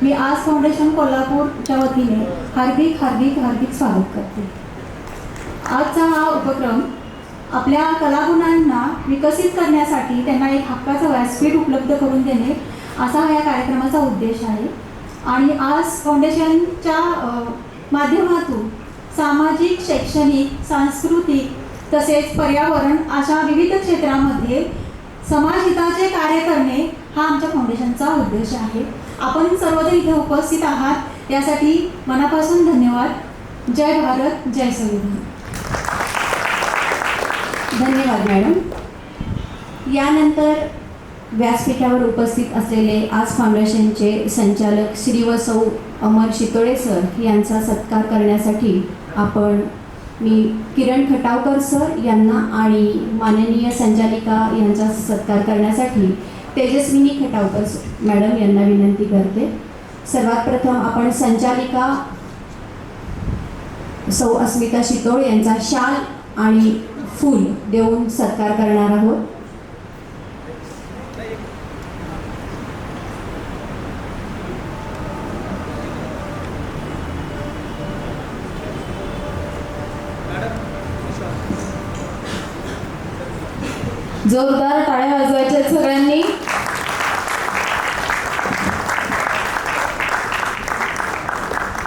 मी आज फाउंडेशन कोल्हापूरच्या वतीने हार्दिक हार्दिक हार्दिक स्वागत करते। आजचा हा उपक्रम आपल्या कलागुणांना विकसित करण्यासाठी त्यांना एक हक्काचं व्यासपीठ उपलब्ध करून देणे असा हा या कार्यक्रमाचा उद्देश आहे। आणि आज फाउंडेशनच्या माध्यमातून सामाजिक, शैक्षणिक, सांस्कृतिक तसेच पर्यावरण अशा विविध क्षेत्रामध्ये समाजहिताचे कार्य करणे हा आमच्या फाउंडेशनचा उद्देश आहे। आपण सर्वजण इथे उपस्थित आहात यासाठी मनापासून धन्यवाद। जय भारत, जय संविधान। धन्यवाद मॅडम। यानंतर व्यासपीठावर उपस्थित असलेले आज फाउंडेशनचे संचालक श्री व सौ अमर शितोळे सर यांचा सत्कार करण्यासाठी मी किरण खटावकर सर यांना आणि माननीय संचालिका यांचा सत्कार करण्यासाठी तेजस्विनी खटावकर मॅडम यांना विनंती करते। सर्वात प्रथम आपण संचालिका सौ अस्मिता शितोळे यांचा शाल आणि फूल देऊन सत्कार करणार आहोत। जोरदार टाळ्या वाजवायच्या सगळ्यांनी।